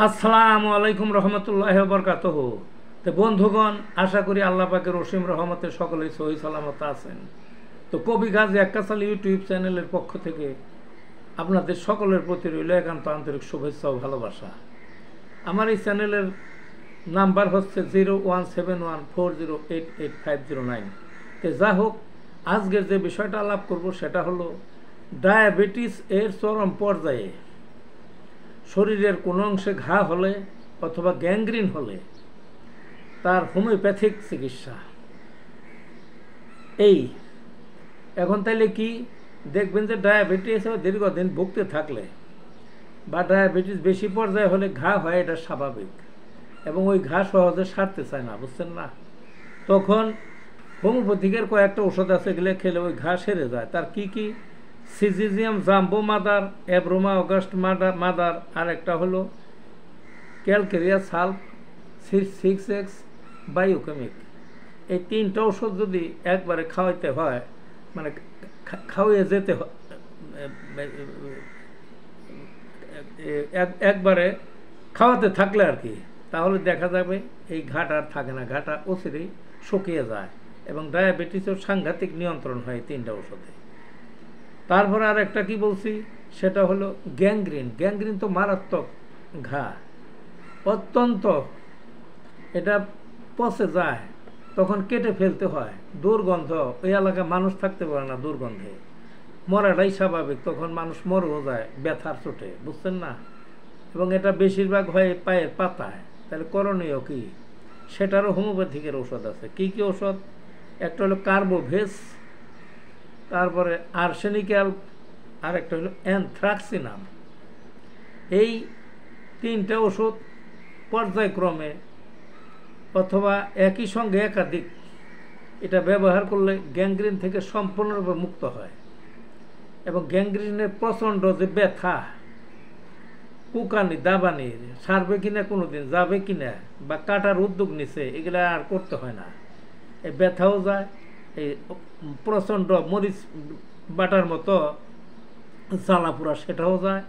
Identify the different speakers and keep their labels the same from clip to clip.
Speaker 1: আসসালামু আলাইকুম রহমতুল্লাহ বরকাতহ। তো বন্ধুগণ, আশা করি আল্লাহ পাকের অসীম রহমতে সকলেই সহি সালামত আছেন। তো কবি গাজী আক্কাস আলী ইউটিউব চ্যানেলের পক্ষ থেকে আপনাদের সকলের প্রতি রইল একান্ত আন্তরিক শুভেচ্ছা ও ভালোবাসা। আমার এই চ্যানেলের নাম্বার হচ্ছে 017140888509। তো যা হোক, আজকের যে বিষয়টা আলাপ করব সেটা হলো ডায়াবেটিস এর চরম পর্যায়ে শরীরের কোনো অংশে ঘা হলে অথবা গ্যাংগ্রিন হলে তার হোমিওপ্যাথিক চিকিৎসা। এখন তাইলে কি দেখবেন যে ডায়াবেটিস দীর্ঘদিন ভুগতে থাকলে বা ডায়াবেটিস বেশি পর্যায়ে হলে ঘা হয়, এটা স্বাভাবিক, এবং ওই ঘা সহজে সারতে চায় না, বুঝছেন না? তখন হোমিওপ্যাথিকের কয়েকটা ওষুধ আছে, এগুলো খেলে ওই ঘা সেরে যায়। তার কি কি? Syzygium jambo mother, abroma augusta mother, আর একটা হলো ক্যালকেরিয়া সালফ 6X বায়োকেমিক। এই তিনটা ওষুধ যদি একবারে খাওয়াইতে হয়, মানে খাওয়াইয়ে যেতে হয়, একবারে খাওয়াতে থাকলে আর কি, তাহলে দেখা যাবে এই ঘাটা আর থাকে না, ঘাটা অচিরেই শুকিয়ে যায় এবং ডায়াবেটিসের সাংঘাতিক নিয়ন্ত্রণ হয় তিনটা ওষুধে। তারপরে আর একটা কি বলছি, সেটা হলো গ্যাংগ্রিন। গ্যাংগ্রিন তো মারাত্মক ঘা, অত্যন্ত, এটা পচে যায়, তখন কেটে ফেলতে হয়, দুর্গন্ধ, ওই এলাকায় মানুষ থাকতে পারে না দুর্গন্ধে, মরাটাই স্বাভাবিক, তখন মানুষ মরেও যায় ব্যথার চোটে, বুঝছেন না? এবং এটা বেশিরভাগ হয় পায়ের পাতায়। তাহলে করণীয় কি? সেটারও হোমিওপ্যাথিকের ওষুধ আছে। কি কি ওষুধ? একটা হলো কার্বোভেস, তারপরে আর্সেনিক্যাল, আর একটা হলো অ্যানথ্রাক্সিনাম। এই তিনটে ওষুধ পর্যায়ক্রমে অথবা একই সঙ্গে একাধিক এটা ব্যবহার করলে গ্যাংগ্রিন থেকে সম্পূর্ণরূপে মুক্ত হয়। এবং গ্যাংগ্রিনের প্রচণ্ড যে ব্যথা, কুকানি দাবানি, সারবে কিনা, কোনোদিন যাবে কিনা, বা কাটার উদ্যোগ নিছে, এগুলা আর করতে হয় না। এই ব্যথাও যায়, এই প্রচণ্ড মরিচ বাটার মতো জ্বালাপুরা সেটাও যায়,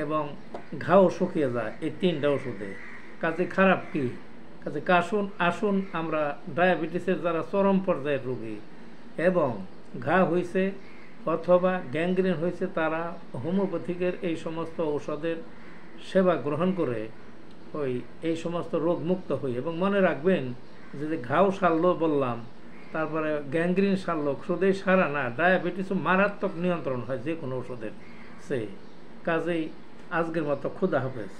Speaker 1: এবং ঘাও শুকিয়ে যায় এই তিনটা ওষুধে। কাজে খারাপ কি? কাজে আসুন আমরা ডায়াবেটিসের যারা চরম পর্যায়ের রোগী এবং ঘা হয়েছে অথবা গ্যাংগ্রিন হয়েছে, তারা হোমিওপ্যাথিকের এই সমস্ত ঔষধের সেবা গ্রহণ করে এই সমস্ত রোগ মুক্ত হই। এবং মনে রাখবেন যে ঘাও সারলো বললাম, তারপরে গ্যাংগ্রিন সারলো, শুধুই সারা না, ডায়াবেটিসও মারাত্মক নিয়ন্ত্রণ হয় যে কোনো ওষুধের সে। কাজেই আজকের মতো খুদা হাফেজ।